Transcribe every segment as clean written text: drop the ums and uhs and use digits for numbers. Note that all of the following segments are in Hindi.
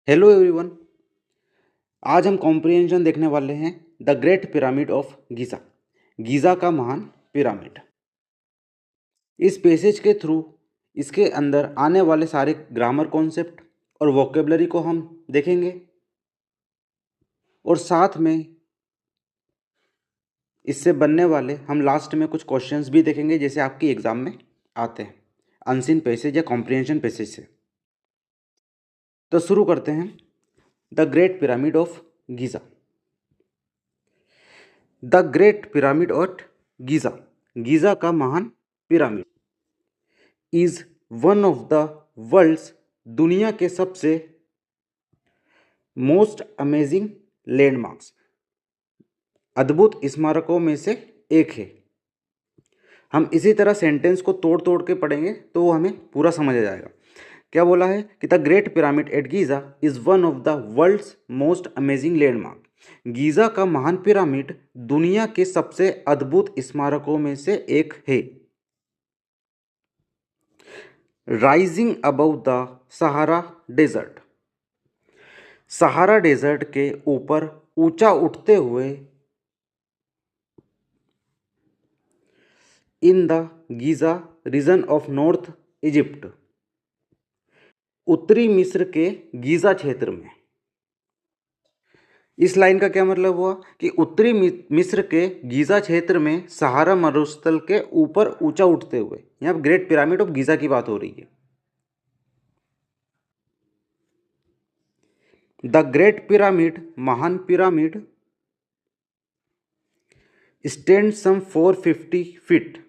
Hello everyone. आज हम कॉम्प्रिहेंशन देखने वाले हैं the great pyramid of Giza. Giza का महान पिरामिड। इस पैसेज के थ्रू इसके अंदर आने वाले सारे ग्रामर कॉन्सेप्ट और वोकेबलरी को हम देखेंगे और साथ में इससे बनने वाले हम लास्ट में कुछ क्वेश्चंस भी देखेंगे जैसे आपकी एग्ज़ाम में आते हैं अनसीन पैसेज या कॉम्प्रिहेंशन पैसेज से। तो शुरू करते हैं the great pyramid of Giza. The great pyramid of Giza, Giza का महान pyramid, is one of the world's, दुनिया के सबसे मोस्ट अमेजिंग लैंडमार्क्स, अद्भुत स्मारकों में से एक है। हम इसी तरह सेंटेंस को तोड़ तोड़ के पढ़ेंगे तो वो हमें पूरा समझ आ जाएगा। क्या बोला है कि the great pyramid at Giza is one of the world's most amazing landmark. Giza का महान पिरामिड दुनिया के सबसे अद्भुत स्मारकों में से एक है। Rising above the Sahara desert, Sahara desert के ऊपर ऊंचा उठते हुए, in the Giza region of north Egypt, उत्तरी मिस्र के गीज़ा क्षेत्र में। इस लाइन का क्या मतलब हुआ कि उत्तरी मिस्र के गीज़ा क्षेत्र में सहारा मरुस्थल के ऊपर ऊंचा उठते हुए, यहाँ पर ग्रेट पिरामिड ऑफ गीज़ा की बात हो रही है। द ग्रेट पिरामिड, महान पिरामिड, स्टैंड सम 450 फीट,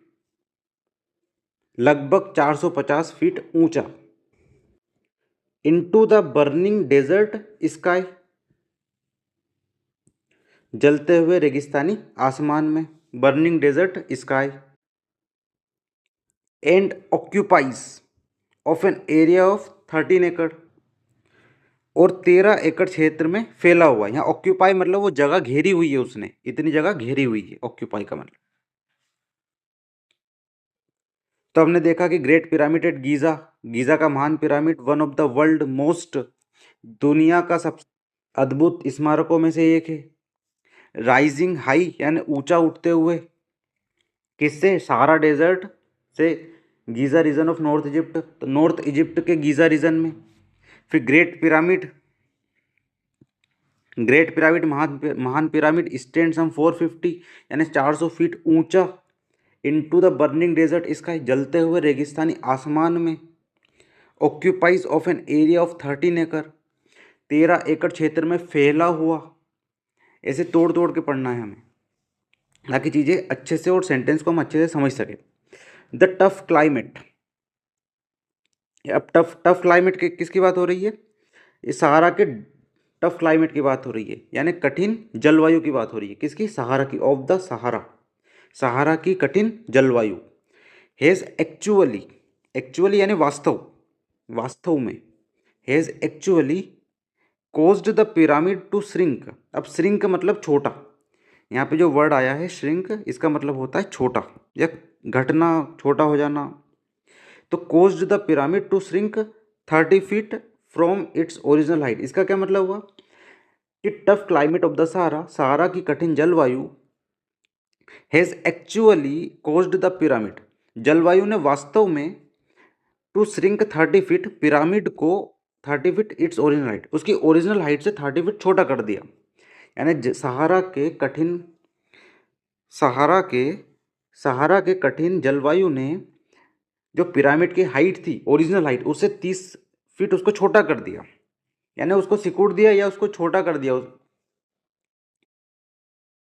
लगभग 450 फीट ऊंचा, into the burning desert sky, जलते हुए रेगिस्तानी आसमान में, burning desert sky, and occupies of an area of 13 एकड़, और 13 एकड़ क्षेत्र में फैला हुआ है। यहाँ ऑक्यूपाई मतलब वो जगह घेरी हुई है, उसने इतनी जगह घेरी हुई है, ऑक्यूपाई का मतलब। तो हमने देखा कि great pyramid at Giza, Giza का महान pyramid one of the world most, दुनिया का सबसे अद्भुत स्मारकों में से एक है। राइजिंग हाई यानी ऊंचा उठते हुए, किससे? सहारा डेजर्ट से, Giza region of north Egypt, तो नॉर्थ इजिप्ट के गीज़ा रीजन में। फिर ग्रेट पिरामिड, ग्रेट पिरामिड महान पिरामिड स्टैंड सम 450 यानी 400 फीट ऊंचा, into the burning desert sky, जलते हुए रेगिस्तानी आसमान में, occupies of an area of 13 एकड़, 13 एकड़ क्षेत्र में फैला हुआ। ऐसे तोड़ तोड़ के पढ़ना है हमें ताकि चीज़ें अच्छे से और सेंटेंस को हम अच्छे से समझ सकें। द टफ क्लाइमेट, अब टफ क्लाइमेट के किसकी बात हो रही है? ये सहारा के टफ क्लाइमेट की बात हो रही है, यानी कठिन जलवायु की बात हो रही है। किसकी? सहारा की, ऑफ द सहारा, सहारा की कठिन जलवायु। हैज़ एक्चुअली, एक्चुअली यानी वास्तव, वास्तव में, has actually caused the pyramid to shrink. अब श्रिंक मतलब छोटा, यहाँ पे जो वर्ड आया है श्रिंक, इसका मतलब होता है छोटा या घटना, छोटा हो जाना। तो caused the pyramid to shrink 30 feet from its original height, इसका क्या मतलब हुआ कि tough climate of the Sahara, Sahara की कठिन जलवायु, has actually caused the pyramid, जलवायु ने वास्तव में, टू श्रिंक 30 फीट, पिरामिड को 30 फीट इट्स ओरिजिनल हाइट, उसकी ओरिजिनल हाइट से 30 फीट छोटा कर दिया। यानी सहारा के कठिन, सहारा के, सहारा के कठिन जलवायु ने जो पिरामिड की हाइट थी, ओरिजिनल हाइट, उससे 30 फीट उसको छोटा कर दिया, यानी उसको सिकुड़ दिया या उसको छोटा कर दिया।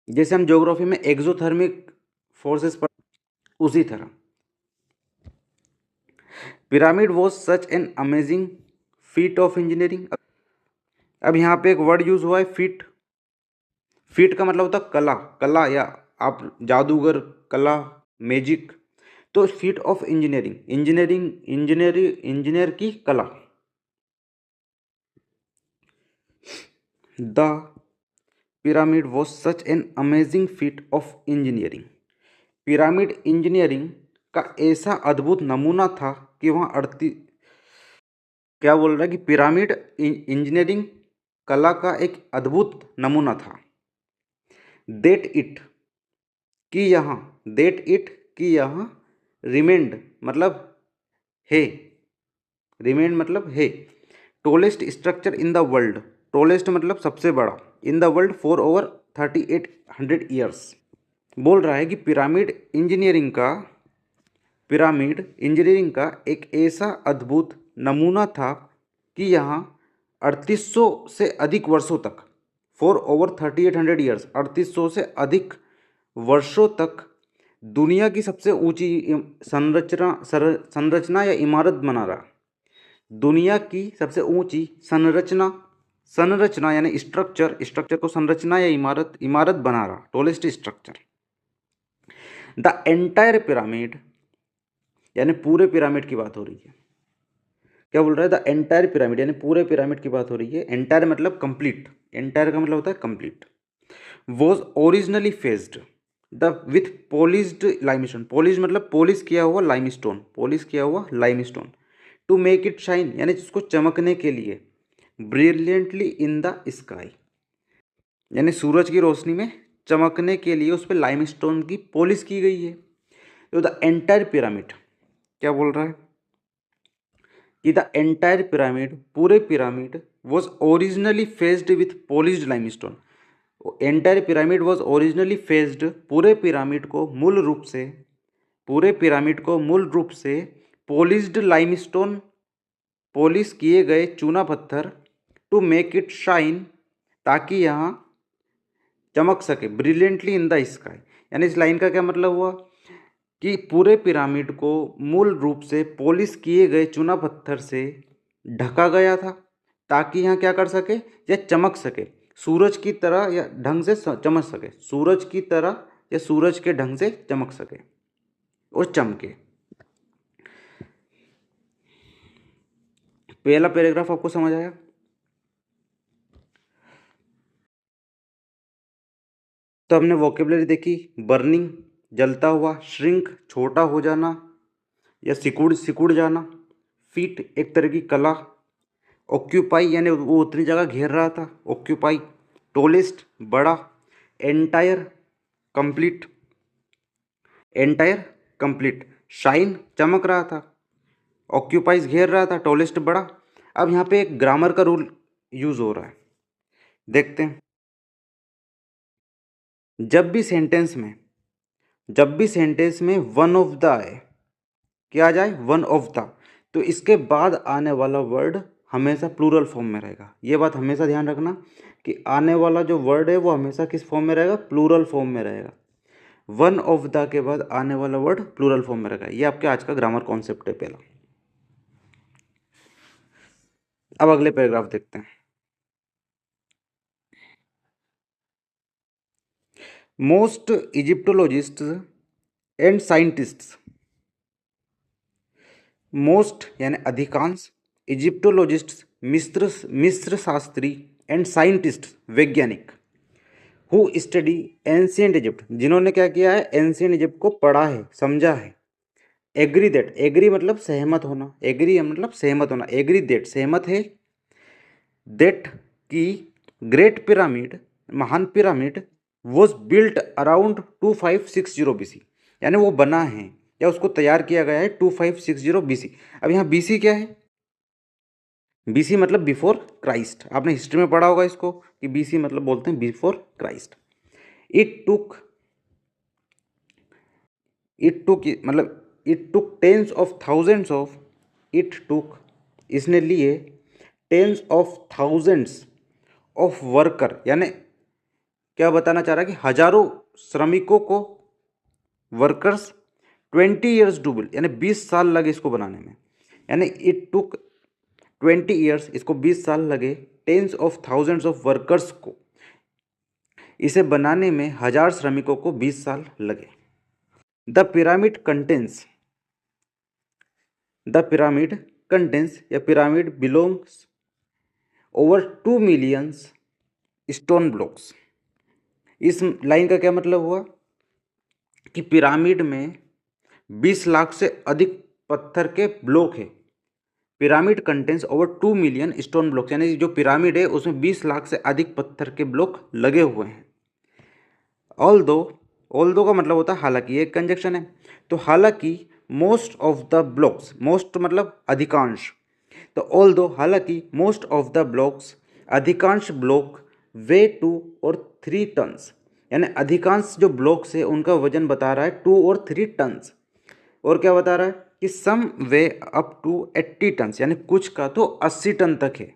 जैसे हम ज्योग्राफी में एक्सोथर्मिक फोर्सेस पर, उसी तरह pyramid was such an amazing feet of engineering. अब यहाँ पे एक वर्ड यूज हुआ है फीट, फीट का मतलब होता है कला, कला या आप जादूगर, कला, मैजिक। तो फीट ऑफ इंजीनियरिंग, इंजीनियर की कला। The pyramid was such an amazing feet of engineering, pyramid engineering का ऐसा अद्भुत नमूना था कि वहाँ क्या बोल रहा है कि पिरामिड इंजीनियरिंग कला का एक अद्भुत नमूना था। देट इट कि यहाँ देट इट कि यहाँ रिमेंड मतलब है, रिमेंड मतलब है, tallest structure in the world, tallest मतलब सबसे बड़ा, in the world for over 3800 years. बोल रहा है कि पिरामिड इंजीनियरिंग का एक ऐसा अद्भुत नमूना था कि यहाँ 3800 से अधिक वर्षों तक, फॉर ओवर 3800 ईयर्स, 3800 से अधिक वर्षों तक दुनिया की सबसे ऊंची संरचना या इमारत बना रहा। दुनिया की सबसे ऊंची संरचना, संरचना यानी स्ट्रक्चर, स्ट्रक्चर को संरचना या इमारत, इमारत बना रहा, tallest structure. The entire pyramid यानी पूरे पिरामिड की बात हो रही है। क्या बोल रहा है? द एंटायर पिरामिड यानी पूरे पिरामिड की बात हो रही है। एंटायर मतलब कंप्लीट, एंटायर का मतलब होता है complete. Was originally faced the with polished limestone, polish मतलब पॉलिश किया हुआ लाइमस्टोन, पॉलिश किया हुआ limestone, to make it shine यानी जिसको चमकने के लिए, ब्रिलियंटली इन द स्काई यानी सूरज की रोशनी में चमकने के लिए उस पर लाइमस्टोन की पॉलिश की गई है। तो द एंटायर पिरामिड क्या बोल रहा है कि द एंटायर पिरामिड, पूरे pyramid, was originally faced with polished limestone. Entire pyramid was originally faced, पूरे पिरामिड को मूल रूप से, पूरे पिरामिड को मूल रूप से पॉलिश्ड लाइमस्टोन, पॉलिश किए गए चूना पत्थर, टू मेक इट शाइन ताकि यहाँ चमक सके, ब्रिलियंटली इन द स्काई यानी इस लाइन का क्या मतलब हुआ कि पूरे पिरामिड को मूल रूप से पॉलिश किए गए चूना पत्थर से ढका गया था ताकि यहाँ क्या कर सके, या चमक सके, सूरज की तरह या ढंग से चमक सके, सूरज की तरह या सूरज के ढंग से चमक सके और चमके। पहला पैराग्राफ आपको समझ आया? तो हमने वोकेबलरी देखी, बर्निंग जलता हुआ, श्रिंक छोटा हो जाना या सिकुड़ सिकुड़ जाना, फीट एक तरह की कला, ऑक्यूपाई यानी वो उतनी जगह घेर रहा था, ऑक्यूपाई, टोलेस्ट बड़ा, entire complete, entire complete, shine चमक रहा था, ऑक्यूपाइज घेर रहा था, टोलेस्ट बड़ा। अब यहाँ पे एक ग्रामर का रूल यूज हो रहा है, देखते हैं। जब भी सेंटेंस में, जब भी सेंटेंस में वन ऑफ द आए, क्या आ जाए? वन ऑफ द, तो इसके बाद आने वाला वर्ड हमेशा प्लूरल फॉर्म में रहेगा। ये बात हमेशा ध्यान रखना कि आने वाला जो वर्ड है वो हमेशा किस फॉर्म में रहेगा? प्लूरल फॉर्म में रहेगा। वन ऑफ द के बाद आने वाला वर्ड प्लूरल फॉर्म में रहेगा। ये आपके आज का ग्रामर कॉन्सेप्ट है पहला। अब अगले पैराग्राफ देखते हैं। Most Egyptologist and scientists, most यानी अधिकांश, इजिप्टोलॉजिस्ट मिस्र शास्त्री, एंड साइंटिस्ट वैज्ञानिक, हु स्टडी एंशियंट इजिप्ट, जिन्होंने क्या किया है? एंशियंट इजिप्ट को पढ़ा है, समझा है। एग्री दैट, एग्री मतलब सहमत होना, एग्री मतलब सहमत होना, एग्री दैट सहमत है, दैट की ग्रेट पिरामिड, महान pyramid, was built around 2560 BC, यानी वो बना है या उसको तैयार किया गया है 2560 BC। अब यहाँ BC क्या है? BC मतलब बिफोर क्राइस्ट। आपने हिस्ट्री में पढ़ा होगा इसको कि BC मतलब बोलते हैं before Christ. It took, it took मतलब it took tens of thousands of, it took इसने लिए tens of thousands of worker, यानी क्या बताना चाह रहा है कि हजारों श्रमिकों को, वर्कर्स, 20 years टू बिल्ड, यानी 20 साल लगे इसको बनाने में, यानी इट टुक 20 years, इसको 20 साल लगे, tens of thousands of workers को, इसे बनाने में 1000 श्रमिकों को 20 साल लगे। The pyramid contains, the pyramid contains या pyramid belongs over 2 million stone blocks. इस लाइन का क्या मतलब हुआ कि पिरामिड में 20 लाख से अधिक पत्थर के ब्लॉक है, pyramid contains over 2 million stone blocks, यानी जो पिरामिड है उसमें 20 लाख से अधिक पत्थर के ब्लॉक लगे हुए हैं। ऑल्दो का मतलब होता है हालांकि, ये एक कंजक्शन है। तो हालांकि most of the blocks, most मतलब अधिकांश, तो ऑल्दो हालांकि मोस्ट ऑफ द ब्लॉक्स, अधिकांश ब्लॉक वे 2 और 3 टन्स, यानी अधिकांश जो ब्लॉक्स है उनका वजन बता रहा है 2 और 3 टन्स। और क्या बता रहा है कि some weigh up to 80 tons, यानी कुछ का तो 80 टन तक है।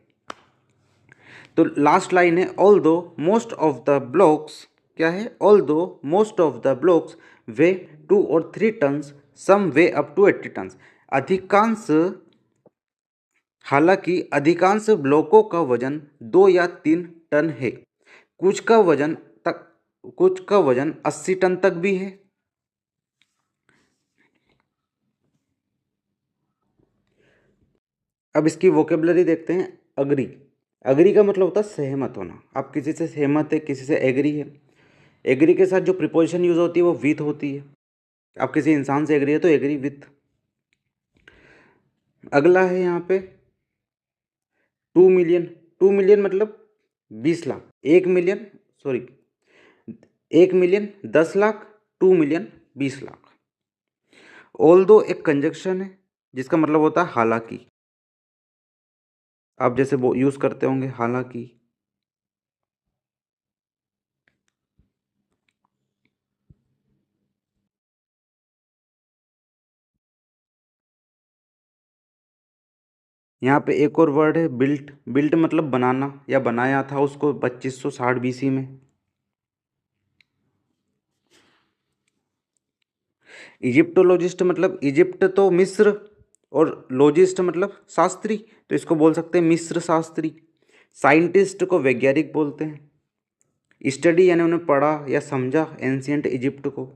तो लास्ट लाइन है although most of the blocks, क्या है, although most of the blocks weigh 2 और 3 tons, some weigh up to 80 tons. अधिकांश, हालांकि अधिकांश ब्लॉकों का वजन 2 या 3 टन है, कुछ का वजन 80 टन तक भी है। अब इसकी वोकेबलरी देखते हैं। अग्री, अग्री का मतलब होता है सहमत होना। आप किसी से सहमत है, किसी से एग्री है। एग्री के साथ जो प्रिपोजिशन यूज होती है वो विथ होती है। आप किसी इंसान से एग्री है तो एग्री विथ। अगला है यहाँ पे 2 मिलियन। 2 मिलियन मतलब 20 lakh. 1 million, sorry, 1 million 10 lakh, 2 million 20 lakh. Although एक कंजक्शन है जिसका मतलब होता है हालांकि। आप जैसे वो यूज करते होंगे हालांकि। यहाँ पे एक और वर्ड है बिल्ट। बिल्ट मतलब बनाना या बनाया था उसको 2560 BC में। इजिप्टोलॉजिस्ट मतलब इजिप्ट तो मिस्र, और लॉजिस्ट मतलब शास्त्री, तो इसको बोल सकते हैं मिस्र शास्त्री। साइंटिस्ट को वैज्ञानिक बोलते हैं। स्टडी यानी उन्हें पढ़ा या समझा एंशियंट इजिप्ट को।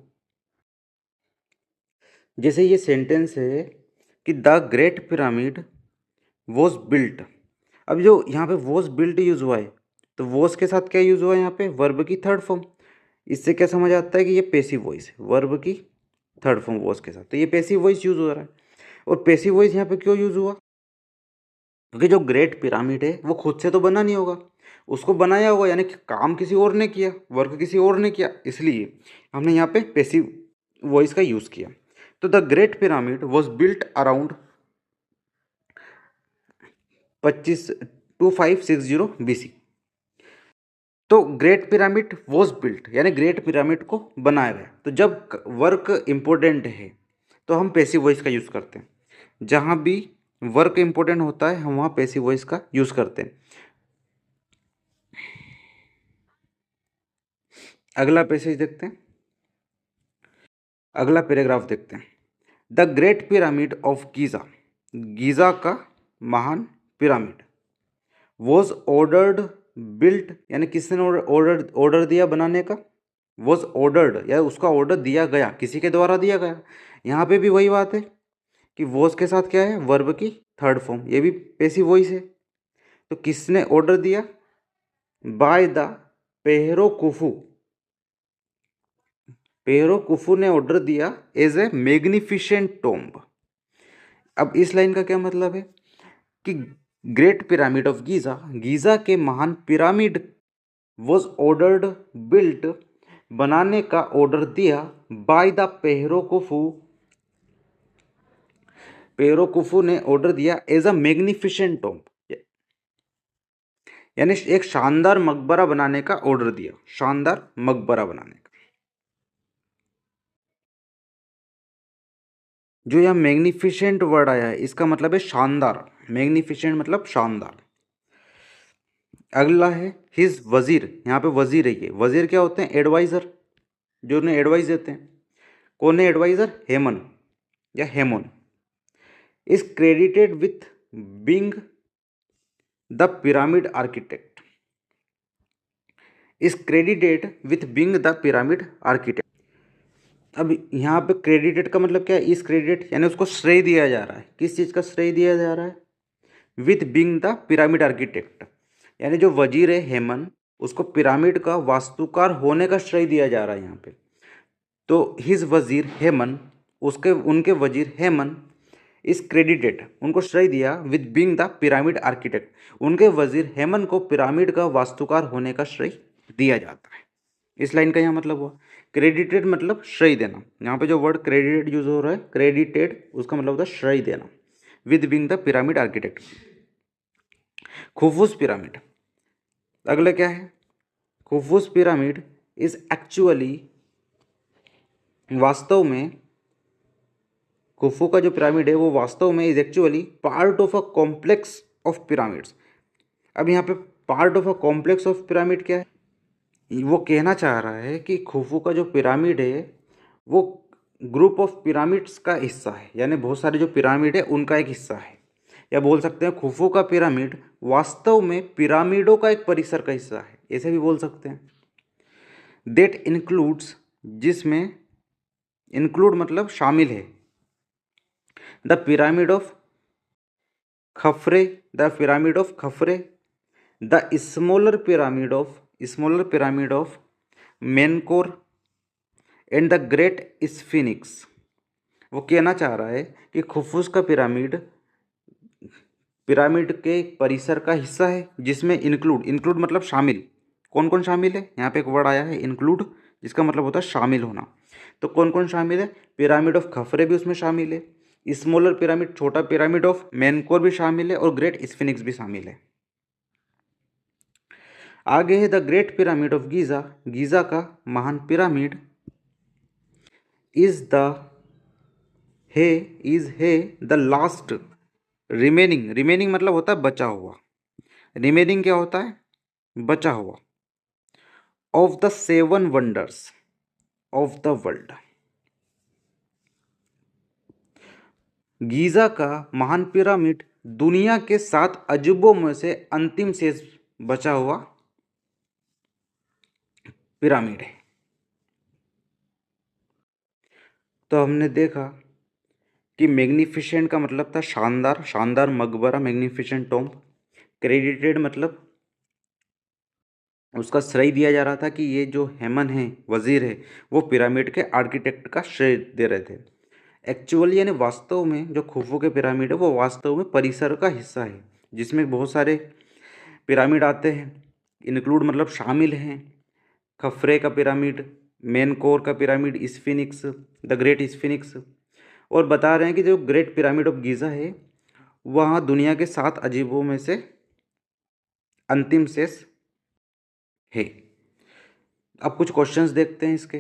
जैसे ये सेंटेंस है कि the great pyramid was built. अब जो यहाँ पे वॉज बिल्ट यूज हुआ है, तो वॉज के साथ क्या यूज हुआ है यहाँ पे, वर्ब की थर्ड फॉर्म। इससे क्या समझ आता है कि ये पैसिव वॉइस है, वर्ब की थर्ड फॉर्म वॉज के साथ, तो ये पैसिव वॉइस यूज हो रहा है। और पैसिव वॉइस यहाँ पे क्यों यूज हुआ, क्योंकि जो ग्रेट पिरामिड है वो खुद से तो बना नहीं होगा, उसको बनाया होगा, यानी कि काम किसी और ने किया, वर्क किसी और ने किया, इसलिए हमने यहाँ पे पैसिव वॉइस का यूज़ किया। तो the great pyramid was built around 2560 BC। तो ग्रेट पिरामिड वॉज बिल्ट यानी ग्रेट पिरामिड को बनाया गया। तो जब वर्क इम्पोर्टेंट है तो हम पैसिव वॉइस का यूज़ करते हैं। जहाँ भी वर्क इम्पोर्टेंट होता है हम वहाँ पैसिव वॉइस का यूज़ करते हैं। अगला पैसेज देखते हैं, अगला पैराग्राफ देखते हैं। The great pyramid of Giza, Giza का महान पिरामिड, वॉज ऑर्डर्ड बिल्ट, यानी किसने ऑर्डर दिया बनाने का, वॉज ऑर्डर्ड या उसका ऑर्डर दिया गया, किसी के द्वारा दिया गया। यहाँ पे भी वही बात है कि वॉज के साथ क्या है, वर्ब की थर्ड फॉर्म, ये भी पैसिव वॉइस है। तो किसने ऑर्डर दिया, बाय द पेहरो कुफू, पेहरो कुफू ने ऑर्डर दिया एज ए मैग्निफिसेंट टोम्ब। अब इस लाइन का क्या मतलब है कि great pyramid of Giza, Giza के महान पिरामिड, वॉज ऑर्डर्ड बिल्ट, बनाने का ऑर्डर दिया, बाय द पेहरो कुफू, पेहरो कुफू ने ऑर्डर दिया एज अ मैग्निफिसेंट टोम्ब, यानी एक शानदार मकबरा बनाने का ऑर्डर दिया, शानदार मकबरा बनाने का। जो यह मैग्निफिसेंट वर्ड आया है इसका मतलब है शानदार, मैग्निफिसेंट मतलब शानदार। अगला है हिज वजीर, यहाँ पे वजीर है, ये वजीर क्या होते हैं, एडवाइजर, जो उन्हें एडवाइस देते हैं। कौन है एडवाइजर, हेमन या Hemon, is credited with being the pyramid architect, is credited with being the pyramid architect. अब यहाँ पे क्रेडिटेड का मतलब क्या है, इस क्रेडिट यानी उसको श्रेय दिया जा रहा है, किस चीज़ का श्रेय दिया जा रहा है, with being the pyramid architect, यानी जो वजीर है हेमन उसको पिरामिड का वास्तुकार होने का श्रेय दिया जा रहा है यहाँ पे। तो हिज वजीर हेमन, उसके उनके वजीर हेमन इज क्रेडिटेड, उनको श्रेय दिया with being the pyramid architect, उनके वजीर हेमन को पिरामिड का वास्तुकार होने का श्रेय दिया जाता है। इस लाइन का यहाँ मतलब हुआ क्रेडिटेड मतलब श्रेय देना। यहाँ पे जो वर्ड क्रेडिटेड यूज हो रहा है, क्रेडिटेड, उसका मतलब होता है श्रेय देना with being the pyramid architect. Khufu's pyramid, अगला क्या है? खुफूस पिरामिड इज एक्चुअली, वास्तव में खुफू का जो पिरामिड है वो वास्तव में is actually part of a complex of pyramids. अब यहाँ पे part of a complex of pyramid क्या है? वो कहना चाह रहा है कि खुफू का जो पिरामिड है वो ग्रुप ऑफ पिरामिड्स का हिस्सा है, यानी बहुत सारे जो पिरामिड है उनका एक हिस्सा है। या बोल सकते हैं खुफू का पिरामिड वास्तव में पिरामिडों का एक परिसर का हिस्सा है, ऐसे भी बोल सकते हैं। दैट इंक्लूड्स, जिसमें इंक्लूड मतलब शामिल है, the pyramid of Khafre, the pyramid of Khafre, the smaller pyramid of Menkaure and the great sphinx. वो कहना चाह रहा है कि खुफूस का पिरामिड पिरामिड के परिसर का हिस्सा है, जिसमें इंक्लूड मतलब शामिल, कौन कौन शामिल है? यहाँ पे एक वर्ड आया है इंक्लूड, जिसका मतलब होता है शामिल होना। तो कौन कौन शामिल है? पिरामिड ऑफ खफरे भी उसमें शामिल है, स्मॉलर पिरामिड छोटा पिरामिड ऑफ मेनकोर भी शामिल है, और ग्रेट स्फिनिक्स भी शामिल है। आगे है the great pyramid of Giza, Giza का महान pyramid, is the last remaining मतलब होता है बचा हुआ, रिमेनिंग क्या होता है? बचा हुआ, of the 7 wonders of the world. Giza का महान पिरामिड दुनिया के 7 अजूबों में से अंतिम शेष बचा हुआ पिरामिड है। तो हमने देखा कि मैग्निफिसेंट का मतलब था शानदार, शानदार मकबरा, मैग्निफिसेंट टॉम्ब। क्रेडिटेड मतलब उसका श्रेय दिया जा रहा था कि ये जो हेमन है, वजीर है, वो पिरामिड के आर्किटेक्ट का श्रेय दे रहे थे। एक्चुअली यानी वास्तव में जो खुफू के पिरामिड है वो वास्तव में परिसर का हिस्सा है, जिसमें बहुत सारे पिरामिड आते हैं। इंक्लूड मतलब शामिल हैं, खफरे का पिरामिड, मेनकोर का पिरामिड, स्फिनिक्स, द ग्रेट स्फिनिक्स। और बता रहे हैं कि जो ग्रेट पिरामिड ऑफ गीज़ा है वहाँ दुनिया के 7 अजीबों में से अंतिम शेष है। अब कुछ क्वेश्चंस देखते हैं इसके।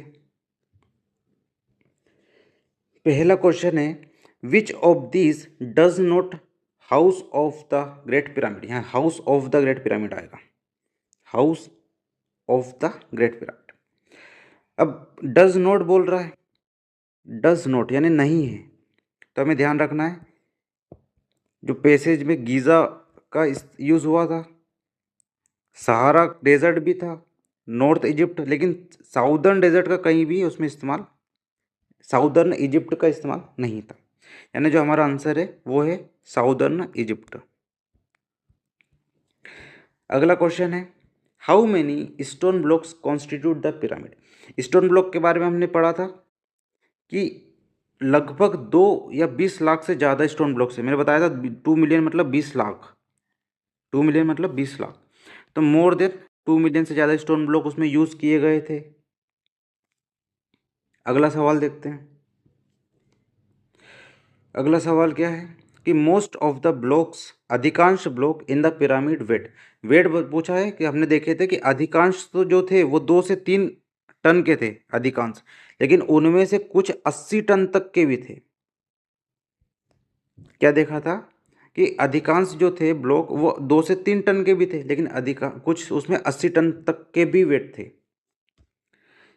पहला क्वेश्चन है which of this does not house of the great pyramid. यहाँ house of the great pyramid आएगा, house of the great pyramid. अब डज नॉट बोल रहा है, डज नॉट यानी नहीं है, तो हमें ध्यान रखना है जो पैसेज में गीज़ा का यूज़ हुआ था, सहारा डेजर्ट भी था, नॉर्थ इजिप्ट, लेकिन साउदर्न डेजर्ट का कहीं भी उसमें इस्तेमाल, साउदर्न इजिप्ट का इस्तेमाल नहीं था। यानी जो हमारा आंसर है वो है साउदर्न इजिप्ट। अगला क्वेश्चन है how many stone blocks constitute the pyramid. Stone block के बारे में हमने पढ़ा था कि लगभग 2 या 20 लाख से ज़्यादा स्टोन ब्लॉक्स है। मैंने बताया था 2 मिलियन मतलब 20 लाख, 2 मिलियन मतलब 20 लाख, तो मोर देन 2 मिलियन से ज़्यादा स्टोन ब्लॉक उसमें यूज़ किए गए थे। अगला सवाल देखते हैं। अगला सवाल क्या है कि मोस्ट ऑफ द ब्लॉक्स, अधिकांश block in the pyramid weigh पूछा है कि हमने देखे थे कि अधिकांश तो जो थे वो 2 से 3 टन के थे अधिकांश, लेकिन उनमें से कुछ 80 टन तक के भी थे। क्या देखा था कि अधिकांश जो थे ब्लॉक वो 2 से 3 टन के भी थे, लेकिन कुछ उसमें 80 टन तक के भी वेट थे।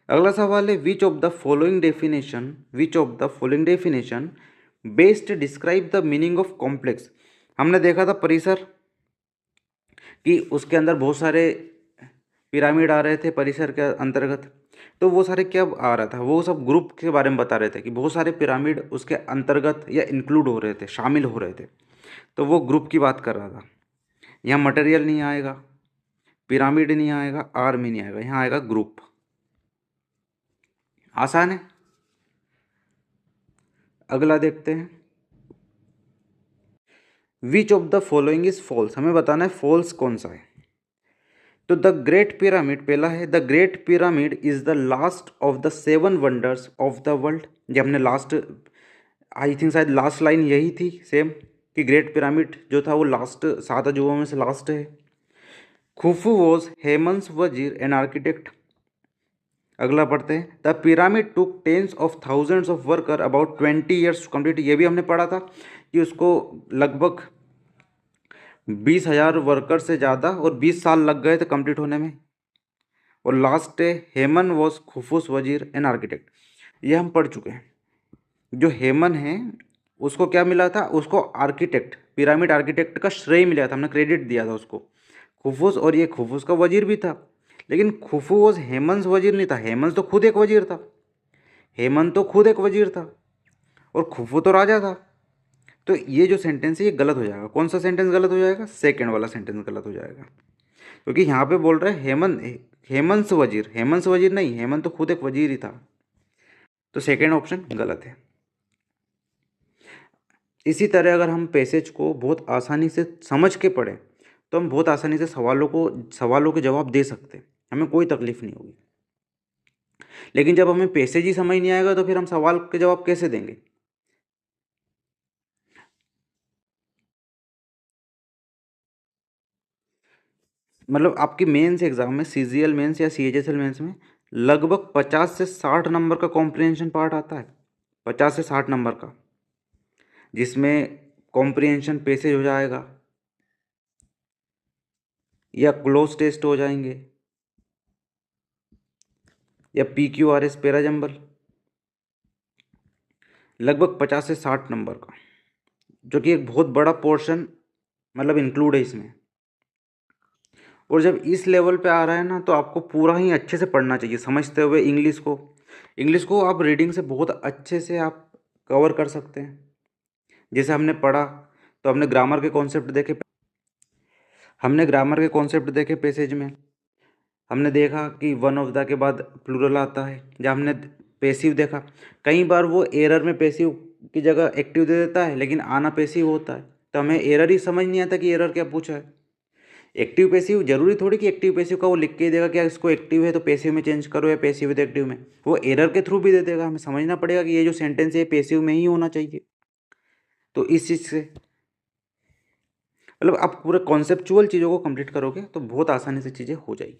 अगला सवाल है which of the following definition best describe the meaning of complex. हमने देखा था परिसर कि उसके अंदर बहुत सारे पिरामिड आ रहे थे परिसर के अंतर्गत, तो वो सारे क्या आ रहा था, वो सब ग्रुप के बारे में बता रहे थे कि बहुत सारे पिरामिड उसके अंतर्गत या इंक्लूड हो रहे थे, शामिल हो रहे थे, तो वो ग्रुप की बात कर रहा था। यहाँ मटेरियल नहीं आएगा, पिरामिड नहीं आएगा, आर्मी नहीं आएगा, यहाँ आएगा ग्रुप। आसान है। अगला देखते हैं which of the following is false, हमें बताना है फॉल्स कौन सा है। तो द ग्रेट पिरामिड पहला है, the great pyramid is the last of the 7 wonders of the world. ये हमने लास्ट, आई थिंक शायद लास्ट लाइन यही थी सेम, कि ग्रेट पिरामिड जो था वो लास्ट 7 अजूबों में से लास्ट है। खुफू वॉज हेमंस वजीर एन आर्किटेक्ट। अगला पढ़ते हैं, the pyramid took tens of thousands of worker about 20 years to complete. ये भी हमने पढ़ा था कि उसको लगभग 20,000 वर्कर से ज़्यादा और 20 साल लग गए थे कंप्लीट होने में। और लास्ट है, हेमन वॉज खुफूस वजीर एन आर्किटेक्ट। ये हम पढ़ चुके हैं। जो हेमन है उसको क्या मिला था, उसको आर्किटेक्ट, पिरामिड आर्किटेक्ट का श्रेय मिला था, हमने क्रेडिट दिया था उसको, खुफूस। और ये खुफूस का वजीर भी था, लेकिन खुफू वॉज हेमंस वजीर नहीं था। हेमंस तो खुद एक वजीर था, हेमंत तो खुद एक वजीर था, और खुफू तो राजा था। तो ये जो सेंटेंस है ये गलत हो जाएगा। कौन सा सेंटेंस गलत हो जाएगा, सेकंड वाला सेंटेंस गलत हो जाएगा, क्योंकि यहाँ पे बोल रहा है हेमंस वजीर, हेमंस वजीर नहीं, हेमंत तो खुद एक वजीर ही था। तो सेकंड ऑप्शन गलत है। इसी तरह अगर हम पैसेज को बहुत आसानी से समझ के पढ़ें तो हम बहुत आसानी से सवालों के जवाब दे सकते हैं, हमें कोई तकलीफ नहीं होगी। लेकिन जब हमें पैसेज ही समझ नहीं आएगा तो फिर हम सवाल के जवाब कैसे देंगे। मतलब आपकी मेंस एग्जाम में, सीजीएल मेंस या सीएचएसएल मेंस में लगभग 50 से 60 नंबर का कॉम्प्रिहेंशन पार्ट आता है, 50 से 60 नंबर का, जिसमें कॉम्प्रिहेंशन पैसेज हो जाएगा या क्लोज टेस्ट हो जाएंगे या PQRS पैरा जंबल, लगभग 50 से 60 नंबर का, जो कि एक बहुत बड़ा पोर्शन मतलब इंक्लूड है इसमें। और जब इस लेवल पे आ रहा है ना तो आपको पूरा ही अच्छे से पढ़ना चाहिए, समझते हुए इंग्लिश को आप रीडिंग से बहुत अच्छे से आप कवर कर सकते हैं। जैसे हमने पढ़ा तो हमने ग्रामर के कॉन्सेप्ट देखे पैसेज में। हमने देखा कि वन ऑफ द के बाद प्लूरल आता है। जब हमने पैसिव देखा, कई बार वो एरर में पैसिव की जगह एक्टिव दे देता है, लेकिन आना पैसिव होता है, तो हमें एरर ही समझ नहीं आता कि एरर क्या पूछा है। एक्टिव पैसिव जरूरी थोड़ी कि एक्टिव पैसिव का वो लिख के ही देगा कि इसको एक्टिव है तो पैसिव में चेंज करो या पैसिव है तो एक्टिव में, वो एरर के थ्रू भी दे देगा। हमें समझना पड़ेगा कि ये जो सेंटेंस है पैसिव में ही होना चाहिए। तो इस चीज़ से मतलब आप पूरे कॉन्सेप्चुअल चीज़ों को कंप्लीट करोगे तो बहुत आसानी से चीज़ें हो जाएगी।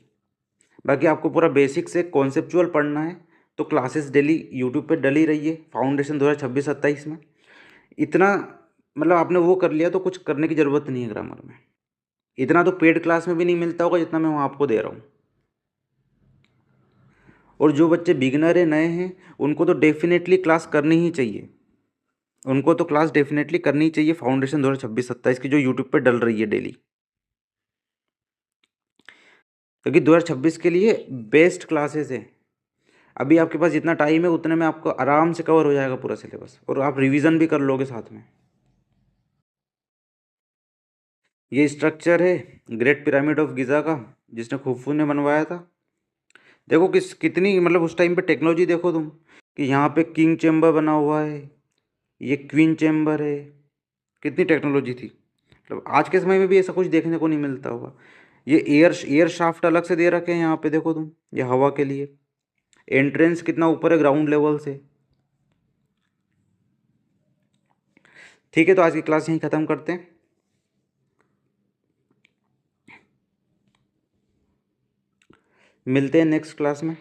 बाकी आपको पूरा बेसिक से कॉन्सेप्चुअल पढ़ना है तो क्लासेस डेली यूट्यूब पे डली रही है, फाउंडेशन 2026-27 में। इतना मतलब आपने वो कर लिया तो कुछ करने की ज़रूरत नहीं है ग्रामर में। इतना तो पेड क्लास में भी नहीं मिलता होगा जितना मैं वहाँ आपको दे रहा हूँ। और जो बच्चे बिगिनर है, नए हैं, उनको तो डेफिनेटली क्लास करनी ही चाहिए, उनको तो क्लास डेफिनेटली करनी ही चाहिए फाउंडेशन 2026-27 की, जो यूट्यूब पे डल रही है डेली, क्योंकि 2026 के लिए बेस्ट क्लासेस है। अभी आपके पास जितना टाइम है उतने में आपको आराम से कवर हो जाएगा पूरा सिलेबस, और आप रिवीजन भी कर लोगे साथ में। ये स्ट्रक्चर है ग्रेट पिरामिड ऑफ गिज़ा का, जिसने खुफू ने बनवाया था। देखो कितनी मतलब उस टाइम पे टेक्नोलॉजी देखो तुम, कि यहाँ पे किंग चेम्बर बना हुआ है, ये क्वीन चेम्बर है, कितनी टेक्नोलॉजी थी। मतलब आज के समय में भी ऐसा कुछ देखने को नहीं मिलता होगा। ये एयर शाफ्ट अलग से दे रखे हैं यहाँ पे, देखो तुम, ये हवा के लिए। एंट्रेंस कितना ऊपर है ग्राउंड लेवल से। ठीक है, तो आज की क्लास यहीं ख़त्म करते हैं। मिलते हैं नेक्स्ट क्लास में।